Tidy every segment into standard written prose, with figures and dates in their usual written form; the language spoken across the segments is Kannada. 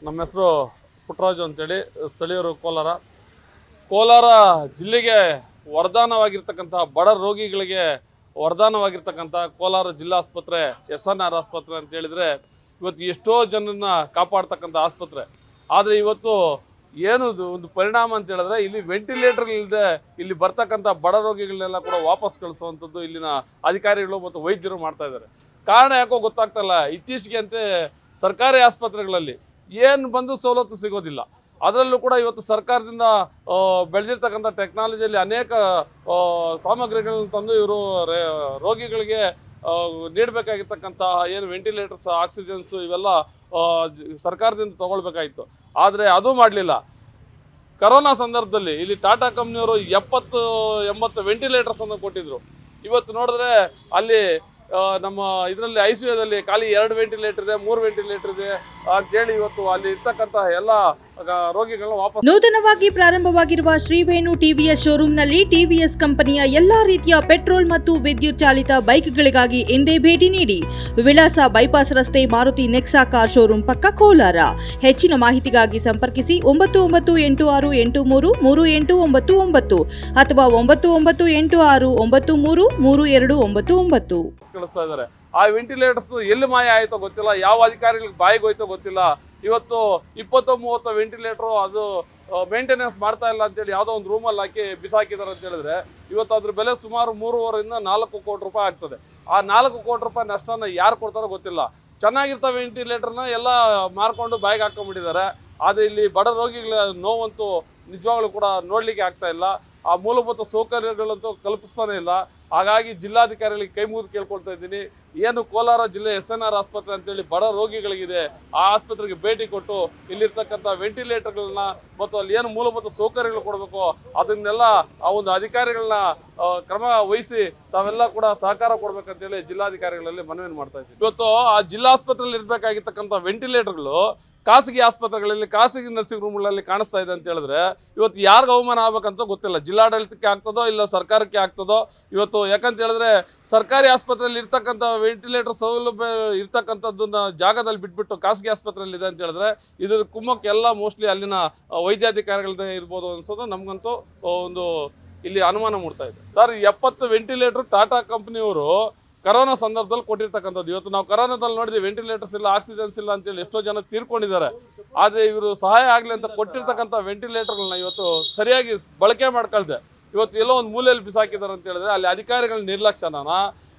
ನಮ್ಮ ಹೆಸರು ಪುಟ್ಟರಾಜು ಅಂತೇಳಿ, ಸ್ಥಳೀಯರು ಕೋಲಾರ ಜಿಲ್ಲೆಗೆ ವರದಾನವಾಗಿರ್ತಕ್ಕಂಥ ಬಡ ರೋಗಿಗಳಿಗೆ ವರದಾನವಾಗಿರ್ತಕ್ಕಂಥ ಕೋಲಾರ ಜಿಲ್ಲಾ ಆಸ್ಪತ್ರೆ SNR ಆಸ್ಪತ್ರೆ ಅಂತ ಹೇಳಿದ್ರೆ ಇವತ್ತು ಎಷ್ಟೋ ಜನರನ್ನ ಕಾಪಾಡ್ತಕ್ಕಂಥ ಆಸ್ಪತ್ರೆ. ಆದರೆ ಇವತ್ತು ಏನು ಒಂದು ಪರಿಣಾಮ ಅಂತ ಹೇಳಿದ್ರೆ ಇಲ್ಲಿ ವೆಂಟಿಲೇಟರ್ ಇಲ್ಲದೆ ಇಲ್ಲಿ ಬರ್ತಕ್ಕಂಥ ಬಡ ರೋಗಿಗಳನ್ನೆಲ್ಲ ಕೂಡ ವಾಪಸ್ ಕಳಿಸುವಂಥದ್ದು ಇಲ್ಲಿನ ಅಧಿಕಾರಿಗಳು ಮತ್ತು ವೈದ್ಯರು ಮಾಡ್ತಾ ಇದ್ದಾರೆ. ಕಾರಣ ಯಾಕೋ ಗೊತ್ತಾಗ್ತಲ್ಲ. ಇತ್ತೀಚೆಗೆ ಅಂತೆ ಸರ್ಕಾರಿ ಆಸ್ಪತ್ರೆಗಳಲ್ಲಿ ಏನು ಬಂದು ಸವಲತ್ತು ಸಿಗೋದಿಲ್ಲ. ಅದರಲ್ಲೂ ಕೂಡ ಇವತ್ತು ಸರ್ಕಾರದಿಂದ ಬೆಳೆದಿರ್ತಕ್ಕಂಥ ಟೆಕ್ನಾಲಜಿಯಲ್ಲಿ ಅನೇಕ ಸಾಮಗ್ರಿಗಳನ್ನು ತಂದು ಇವರು ರೋಗಿಗಳಿಗೆ ನೀಡಬೇಕಾಗಿರ್ತಕ್ಕಂಥ ಏನು ವೆಂಟಿಲೇಟರ್ಸ್, ಆಕ್ಸಿಜನ್ಸು ಇವೆಲ್ಲ ಸರ್ಕಾರದಿಂದ ತಗೊಳ್ಬೇಕಾಗಿತ್ತು. ಆದರೆ ಅದು ಮಾಡಲಿಲ್ಲ. ಕರೋನಾ ಸಂದರ್ಭದಲ್ಲಿ ಇಲ್ಲಿ ಟಾಟಾ ಕಂಪ್ನಿಯವರು 70-80 ವೆಂಟಿಲೇಟರ್ಸನ್ನು ಕೊಟ್ಟಿದ್ರು. ಇವತ್ತು ನೋಡಿದ್ರೆ ಅಲ್ಲಿ ನಮ್ಮ ಇದರಲ್ಲಿ ICUದಲ್ಲಿ ಖಾಲಿ 2 ವೆಂಟಿಲೇಟರ್ ಇದೆ, 3 ವೆಂಟಿಲೇಟರ್ ಇದೆ ಅಂತೇಳಿ ಇವತ್ತು ಅಲ್ಲಿ ಇರ್ತಕ್ಕಂಥ ಎಲ್ಲ ರೋಗಿಗಳನ್ನ ವಾಪಸ್. ನೂತನವಾಗಿ ಪ್ರಾರಂಭವಾಗಿರುವ ಶ್ರೀವೇಣು TVS ಶೋರೂಮ್ನಲ್ಲಿ TVS ಕಂಪನಿಯ ಎಲ್ಲಾ ರೀತಿಯ ಪೆಟ್ರೋಲ್ ಮತ್ತು ವಿದ್ಯುತ್ ಚಾಲಿತ ಬೈಕ್ಗಳಿಗಾಗಿ ಎಂದೇ ಭೇಟಿ ನೀಡಿ. ವಿಳಾಸ ಬೈಪಾಸ್ ರಸ್ತೆ, ಮಾರುತಿ ನೆಕ್ಸಾ ಕಾರ್ ಶೋರೂಮ್ ಪಕ್ಕ, ಕೋಲಾರ. ಹೆಚ್ಚಿನ ಮಾಹಿತಿಗಾಗಿ ಸಂಪರ್ಕಿಸಿ 9986833899 ಅಥವಾ 9986933299. ಕಳಿಸ್ತಾ ಇದ್ದಾರೆ. ಆ ವೆಂಟಿಲೇಟರ್ಸ್ ಎಲ್ಲಿ ಮಾಯ ಆಯ್ತೋ ಗೊತ್ತಿಲ್ಲ, ಯಾವ ಅಧಿಕಾರಿಗಳಿಗೆ ಬಾಯಿಗೆ ಹೋಯ್ತೋ ಗೊತ್ತಿಲ್ಲ. ಇವತ್ತು 20-30 ವೆಂಟಿಲೇಟರ್ ಅದು ಮೇಂಟೆನೆನ್ಸ್ ಮಾಡ್ತಾ ಇಲ್ಲ ಅಂತೇಳಿ ಯಾವುದೋ ಒಂದು ರೂಮಲ್ಲಿ ಹಾಕಿ ಬಿಸಾಕಿದ್ದಾರೆ ಅಂತ ಹೇಳಿದ್ರೆ ಇವತ್ತು ಅದ್ರ ಬೆಲೆ ಸುಮಾರು 3.5 - 4 ಕೋಟಿ ರೂಪಾಯಿ ಆಗ್ತದೆ. ಆ 4 ಕೋಟಿ ರೂಪಾಯಿ ನಷ್ಟನ ಯಾರು ಕೊಡ್ತಾರೋ ಗೊತ್ತಿಲ್ಲ. ಚೆನ್ನಾಗಿರ್ತಾವೆ ವೆಂಟಿಲೇಟರ್ನ ಎಲ್ಲ ಮಾರ್ಕೊಂಡು ಬಾಯಿಗೆ ಹಾಕೊಂಡ್ಬಿಟ್ಟಿದ್ದಾರೆ. ಆದರೆ ಇಲ್ಲಿ ಬಡ ರೋಗಿಗಳ ನೋವಂತೂ ನಿಜವಾಗ್ಲೂ ಕೂಡ ನೋಡಲಿಕ್ಕೆ ಆಗ್ತಾ ಇಲ್ಲ. ಆ ಮೂಲಭೂತ ಸೌಕರ್ಯಗಳಂತೂ ಕಲ್ಪಿಸ್ತಾನೆ ಇಲ್ಲ. ಹಾಗಾಗಿ ಜಿಲ್ಲಾಧಿಕಾರಿಗಳಿಗೆ ಕೈ ಮುಗಿದು ಕೇಳ್ಕೊಳ್ತಾ ಇದ್ದೀನಿ, ಏನು ಕೋಲಾರ ಜಿಲ್ಲೆ SNR ಆಸ್ಪತ್ರೆ ಅಂತೇಳಿ ಬಡ ರೋಗಿಗಳಿಗಿದೆ, ಆ ಆಸ್ಪತ್ರೆಗೆ ಭೇಟಿ ಕೊಟ್ಟು ಇಲ್ಲಿರ್ತಕ್ಕಂಥ ವೆಂಟಿಲೇಟರ್ಗಳನ್ನ ಮತ್ತು ಅಲ್ಲಿ ಏನು ಮೂಲಭೂತ ಸೌಕರ್ಯಗಳು ಕೊಡಬೇಕು ಅದನ್ನೆಲ್ಲ ಆ ಒಂದು ಅಧಿಕಾರಿಗಳನ್ನ ಕ್ರಮ ವಹಿಸಿ ತಾವೆಲ್ಲ ಕೂಡ ಸಹಕಾರ ಕೊಡ್ಬೇಕಂತೇಳಿ ಜಿಲ್ಲಾಧಿಕಾರಿಗಳಲ್ಲಿ ಮನವಿಯನ್ನು ಮಾಡ್ತಾ ಇದ್ದೀವಿ. ಇವತ್ತು ಆ ಜಿಲ್ಲಾ ಆಸ್ಪತ್ರೆಯಲ್ಲಿ ಇರಬೇಕಾಗಿರ್ತಕ್ಕಂಥ ವೆಂಟಿಲೇಟರ್ಗಳು ಖಾಸಗಿ ಆಸ್ಪತ್ರೆಗಳಲ್ಲಿ, ಖಾಸಗಿ ನರ್ಸಿಂಗ್ ರೂಮ್ಗಳಲ್ಲಿ ಕಾಣಿಸ್ತಾ ಇದೆ ಅಂತ ಹೇಳಿದ್ರೆ ಇವತ್ತು ಯಾರಿಗೆ ಅವಮಾನ ಆಗ್ಬೇಕಂತ ಗೊತ್ತಿಲ್ಲ. ಜಿಲ್ಲಾಡಳಿತಕ್ಕೆ ಆಗ್ತದೋ ಇಲ್ಲ ಸರ್ಕಾರಕ್ಕೆ ಆಗ್ತದೋ ಇವತ್ತು. ಯಾಕಂತ ಹೇಳಿದ್ರೆ ಸರ್ಕಾರಿ ಆಸ್ಪತ್ರೆಯಲ್ಲಿ ಇರ್ತಕ್ಕಂಥ ವೆಂಟಿಲೇಟರ್ ಸೌಲಭ್ಯ ಇರ್ತಕ್ಕಂಥದ್ದನ್ನ ಜಾಗದಲ್ಲಿ ಬಿಟ್ಬಿಟ್ಟು ಖಾಸಗಿ ಆಸ್ಪತ್ರೆಯಲ್ಲಿ ಇದೆ ಅಂತ ಹೇಳಿದ್ರೆ ಇದ್ರ ಕುಮ್ಮಕ್ಕೆ ಎಲ್ಲ ಮೋಸ್ಟ್ಲಿ ಅಲ್ಲಿನ ವೈದ್ಯಾಧಿಕಾರಿಗಳದ್ದೇ ಇರ್ಬೋದು ಅನ್ಸೋದು ನಮಗಂತೂ ಒಂದು ಇಲ್ಲಿ ಅನುಮಾನ ಮೂಡ್ತಾ ಇದೆ. ಸರ್, 70 ವೆಂಟಿಲೇಟರ್ ಟಾಟಾ ಕಂಪ್ನಿಯವರು ಕರೋನಾ ಸಂದರ್ಭದಲ್ಲಿ ಕೊಟ್ಟಿರ್ತಕ್ಕಂಥದ್ದು. ಇವತ್ತು ನಾವು ಕರೋನಾದಲ್ಲಿ ನೋಡಿದ್ವಿ, ವೆಂಟಿಲೇಟರ್ಸ್ ಇಲ್ಲ, ಆಕ್ಸಿಜನ್ಸ್ ಇಲ್ಲ ಅಂತೇಳಿ ಎಷ್ಟೋ ಜನ ತೀರ್ಕೊಂಡಿದ್ದಾರೆ. ಆದರೆ ಇವರು ಸಹಾಯ ಆಗಲಿ ಅಂತ ಕೊಟ್ಟಿರ್ತಕ್ಕಂಥ ವೆಂಟಿಲೇಟರ್ಗಳನ್ನ ಇವತ್ತು ಸರಿಯಾಗಿ ಬಳಕೆ ಮಾಡ್ಕೊಳ್ದೆ ಇವತ್ತು ಎಲ್ಲೋ ಒಂದು ಮೂಲೆಯಲ್ಲಿ ಬಿಸಾಕಿದ್ದಾರೆ ಅಂತ ಹೇಳಿದ್ರೆ ಅಲ್ಲಿ ಅಧಿಕಾರಿಗಳ ನಿರ್ಲಕ್ಷ್ಯನ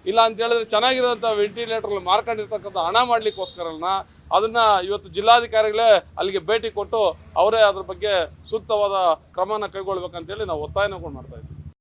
ಇಲ್ಲ ಅಂತ ಹೇಳಿದ್ರೆ ಚೆನ್ನಾಗಿರೋಂಥ ವೆಂಟಿಲೇಟರ್ಗಳು ಮಾರ್ಕೊಂಡಿರ್ತಕ್ಕಂಥ ಹಣ ಮಾಡಲಿಕ್ಕೋಸ್ಕರನ ಅದನ್ನು ಇವತ್ತು ಜಿಲ್ಲಾಧಿಕಾರಿಗಳೇ ಅಲ್ಲಿಗೆ ಭೇಟಿ ಕೊಟ್ಟು ಅವರೇ ಅದ್ರ ಬಗ್ಗೆ ಸೂಕ್ತವಾದ ಕ್ರಮನ ಕೈಗೊಳ್ಬೇಕಂತೇಳಿ ನಾವು ಒತ್ತಾಯನ ಮಾಡ್ತಾ ಇದ್ದೀವಿ.